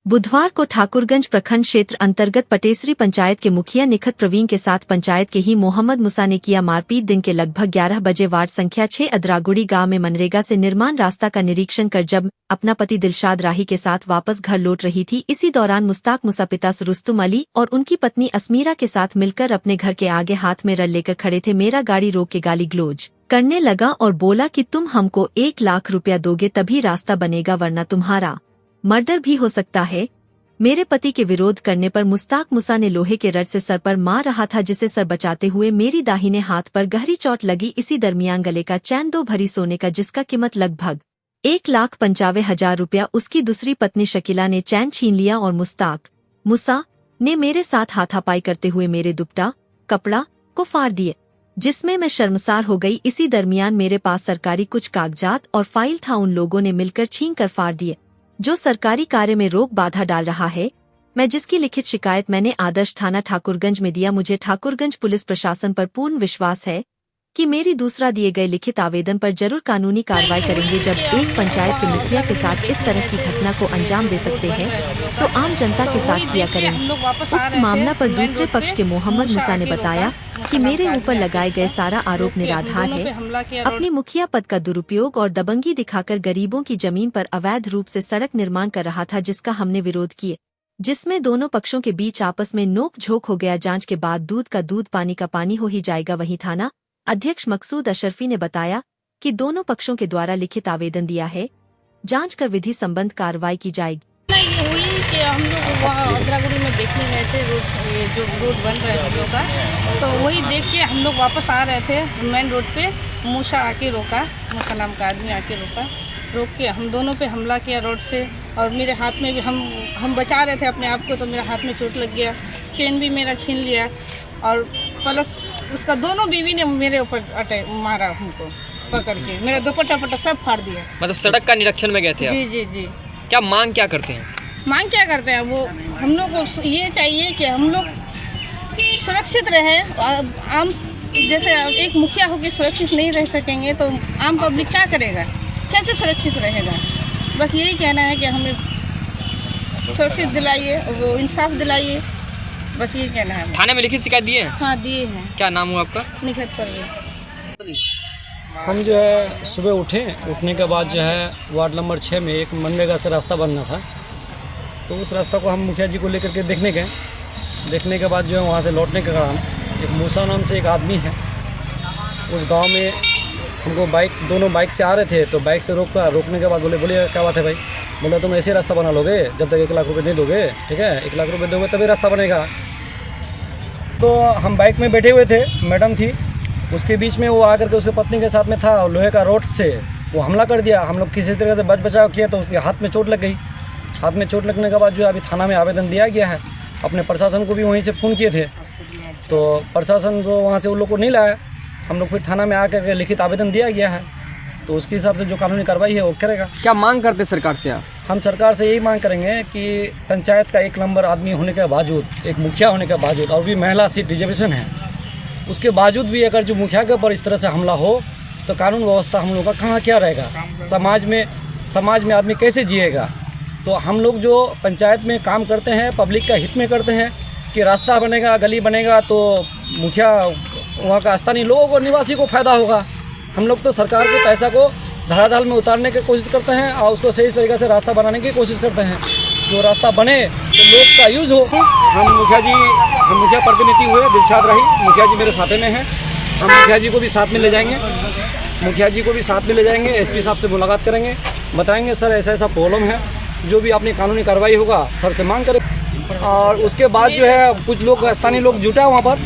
बुधवार को ठाकुरगंज प्रखंड क्षेत्र अंतर्गत पटेसरी पंचायत के मुखिया निखत प्रवीण के साथ पंचायत के ही मोहम्मद मुसा ने किया मारपीट। दिन के लगभग 11 बजे वार्ड संख्या 6 अदरागुड़ी गांव में मनरेगा से निर्माण रास्ता का निरीक्षण कर जब अपना पति दिलशाद राही के साथ वापस घर लौट रही थी, इसी दौरान मुश्ताक मुसा पिता रुस्तुम अली और उनकी पत्नी असमीरा के साथ मिलकर अपने घर के आगे हाथ में रल लेकर खड़े थे। मेरा गाड़ी रोक के गाली ग्लोज करने लगा और बोला कि तुम हमको 1 लाख रुपया दोगे तभी रास्ता बनेगा, वरना तुम्हारा मर्डर भी हो सकता है। मेरे पति के विरोध करने पर मुश्ताक मुसा ने लोहे के रड से सर पर मार रहा था, जिसे सर बचाते हुए मेरी दाहिने हाथ पर गहरी चोट लगी। इसी दरमियान गले का चैन 2 भरी सोने का, जिसका कीमत लगभग 1,95,000 रुपया, उसकी दूसरी पत्नी शकीला ने चैन छीन लिया और मुश्ताक मुसा ने मेरे साथ हाथापाई करते हुए मेरे दुपट्टा कपड़ा को फाड़ दिए, जिसमें मैं शर्मसार हो गई। इसी दरमियान मेरे पास सरकारी कुछ कागजात और फाइल था, उन लोगों ने मिलकर छीन कर फाड़ दिए, जो सरकारी कार्य में रोक बाधा डाल रहा है। मैं जिसकी लिखित शिकायत मैंने आदर्श थाना ठाकुरगंज में दिया। मुझे ठाकुरगंज पुलिस प्रशासन पर पूर्ण विश्वास है कि मेरी दूसरा दिए गए लिखित आवेदन पर जरूर कानूनी कार्रवाई करेंगे। जब एक पंचायत के मुखिया के साथ इस तरह की घटना को अंजाम दे सकते हैं तो आम जनता के साथ किया करेंगे। उक्त मामला पर दूसरे पक्ष के मोहम्मद मुसा ने बताया कि मेरे ऊपर लगाए गए सारा आरोप निराधार है। अपने मुखिया पद का दुरुपयोग और दबंगी दिखाकर गरीबों की जमीन पर अवैध रूप से सड़क निर्माण कर रहा था, जिसका हमने विरोध किए, जिसमें दोनों पक्षों के बीच आपस में नोक झोंक हो गया। जांच के बाद दूध का दूध पानी का पानी हो ही जाएगा। वहीं थाना अध्यक्ष मकसूद अशरफी ने बताया कि दोनों पक्षों के द्वारा लिखित आवेदन दिया है, जांच कर विधि संबंध कार्रवाई की जाएगी। ये हुई कि हम लोग वहाँ अदरागुड़ी में देखने गए थे, जो रोड बन रहा है हम लोग का, तो वही देख के हम लोग वापस आ रहे थे मेन रोड पे। मूसा आके रोका, मूसा नाम का आदमी आके रोक के हम दोनों पे हमला किया रोड से, और मेरे हाथ में भी हम बचा रहे थे अपने आप को, तो मेरे हाथ में चोट लग गया। चेन भी मेरा छीन लिया और प्लस उसका दोनों बीवी ने मेरे ऊपर मारा, हमको पकड़ के मेरा दुपट्टा सब फाड़ दिया। मतलब सड़क का निरीक्षण में गए थे आप? जी। क्या मांग क्या करते हैं? मांग क्या करते हैं वो, हम लोग को ये चाहिए कि हम लोग सुरक्षित रहे। आम जैसे एक मुखिया होकर सुरक्षित नहीं रह सकेंगे तो आम पब्लिक क्या करेगा, कैसे सुरक्षित रहेगा। बस यही कहना है कि हमें सुरक्षित दिलाइए, वो इंसाफ दिलाइए, बस यही कहना है। थाने में लिखित शिकायत दिए हैं? हाँ दिए हैं। क्या नाम हुआ आपका? निखत प्रवीण। हम जो है सुबह उठने के बाद जो है वार्ड नंबर 6 में एक मनरेगा से रास्ता बनना था, तो उस रास्ता को हम मुखिया जी को लेकर के देखने गए। देखने के बाद जो है वहाँ से लौटने के कारण एक मूसा नाम से एक आदमी है, उस गांव में हमको दोनों बाइक से आ रहे थे, तो बाइक से रोकने के बाद बोले क्या बात है भाई, बोला तुम ऐसे रास्ता बना लोगे जब तक 1 लाख रुपये नहीं दोगे, ठीक है 1 लाख रुपये दोगे तभी रास्ता बनेगा। तो हम बाइक में बैठे हुए थे, मैडम थी, उसके बीच में वो आकर के उसके पत्नी के साथ में था, लोहे का रोड से वो हमला कर दिया। हम लोग किसी तरह से बचाव किया तो उसके हाथ में चोट लग गई। हाथ में चोट लगने के बाद जो है अभी थाना में आवेदन दिया गया है। अपने प्रशासन को भी वहीं से फ़ोन किए थे, तो प्रशासन जो वहाँ से उन लोग को नहीं लाया। हम लोग फिर थाना में आकर के लिखित आवेदन दिया गया है, तो उसके हिसाब से जो कानूनी कार्रवाई है वो करेगा। क्या मांग करते सरकार से आप? हम सरकार से यही मांग करेंगे कि पंचायत का 1 नंबर आदमी होने के बावजूद, एक मुखिया होने के बावजूद, और भी महिला सीट रिजर्वेशन है, उसके बावजूद भी अगर जो मुखिया के ऊपर इस तरह से हमला हो तो कानून व्यवस्था हम लोग का कहाँ क्या रहेगा, समाज में आदमी कैसे जिएगा। तो हम लोग जो पंचायत में काम करते हैं पब्लिक का हित में करते हैं कि रास्ता बनेगा, गली बनेगा तो मुखिया वहाँ का स्थानीय लोगों को, निवासी को फ़ायदा होगा। हम लोग तो सरकार के पैसा को धरातल में उतारने की कोशिश करते हैं और उसको सही तरीके से रास्ता बनाने की कोशिश करते हैं, जो रास्ता बने तो लोग का यूज़ हो। हम मुखिया प्रतिनिधि हुए, दिलशाद राही मुखिया जी मेरे साथ में हैं। हम मुखिया जी को भी साथ में ले जाएंगे, एसपी साहब से मुलाकात करेंगे, बताएंगे सर ऐसा प्रॉब्लम है, जो भी अपनी कानूनी कार्रवाई होगा सर से मांग करें। और उसके बाद जो है कुछ लोग स्थानीय लोग जुटा वहाँ पर,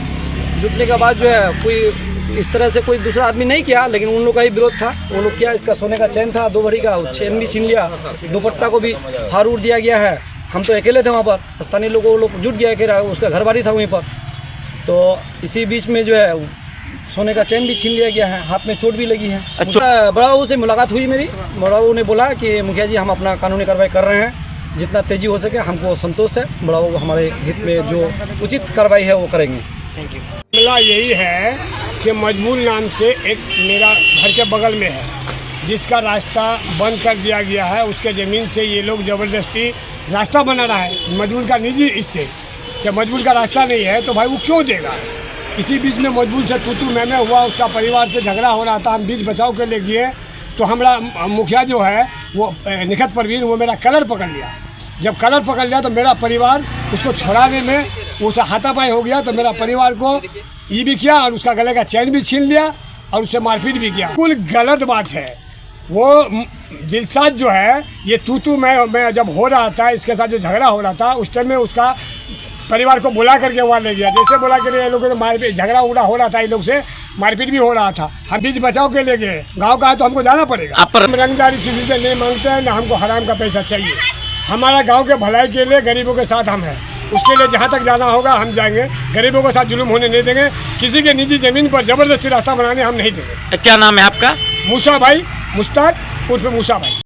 जुटने के बाद जो है कोई इस तरह से कोई दूसरा आदमी नहीं किया, लेकिन उन लोग का ही विरोध था। वो लोग किया, इसका सोने का चैन था 2 भरी का, चैन भी छीन लिया, दुपट्टा को भी फाड़ उड़ दिया गया है। हम तो अकेले थे वहाँ पर, स्थानीय लोग जुट गया कि उसका घर बारी था वहीं पर। तो इसी बीच में जो है सोने का चैन भी छीन लिया गया है, हाथ में चोट भी लगी है। अच्छा, बड़ा बाबू से मुलाकात हुई मेरी। बड़ा बाबू ने बोला कि मुखिया जी हम अपना कानूनी कार्रवाई कर रहे हैं, जितना तेज़ी हो सके हमको संतोष है। बड़ा बाबू हमारे हित में जो उचित कार्रवाई है वो करेंगे। Thank you. मामला यही है कि मजबूर नाम से एक मेरा घर के बगल में है, जिसका रास्ता बंद कर दिया गया है। उसके ज़मीन से ये लोग ज़बरदस्ती रास्ता बना रहा है मजदूर का निजी इससे, जब मजदूर का रास्ता नहीं है तो भाई वो क्यों देगा। इसी बीच में मजदूर से तू मैं हुआ, उसका परिवार से झगड़ा हो रहा था, हम बीच बचाव के लिए गए तो हमारा मुखिया जो है वो निखत परवीन, वो मेरा कलर पकड़ लिया। जब कलर पकड़ लिया तो मेरा परिवार उसको छुड़ाने में उसका हाथापाई हो गया, तो मेरा परिवार को ये भी किया और उसका गले का चैन भी छीन लिया और उससे मारपीट भी किया। बिल्कुल गलत बात है। वो दिलसाद जो है ये तू मैं जब हो रहा था, इसके साथ जो झगड़ा हो रहा था उस टाइम में उसका परिवार को बुला करके वहाँ ले गया। जैसे बुला कर ये लोगों से मारपीट झगड़ा उगड़ा हो रहा था, इन लोग से मारपीट भी हो रहा था। हम बीच बचाव के ले गए, गाँव का है तो हमको जाना पड़ेगा। हम रंगदारी किसी से नहीं मांगते हैं, ना हमको हराम का पैसा चाहिए। हमारा गांव के भलाई के लिए गरीबों के साथ हम हैं, उसके लिए जहां तक जाना होगा हम जाएंगे। गरीबों के साथ जुल्म होने नहीं देंगे, किसी के निजी ज़मीन पर ज़बरदस्ती रास्ता बनाने हम नहीं देंगे। क्या नाम है आपका? मूसा भाई, मुश्ताक उर्फ मूसा भाई।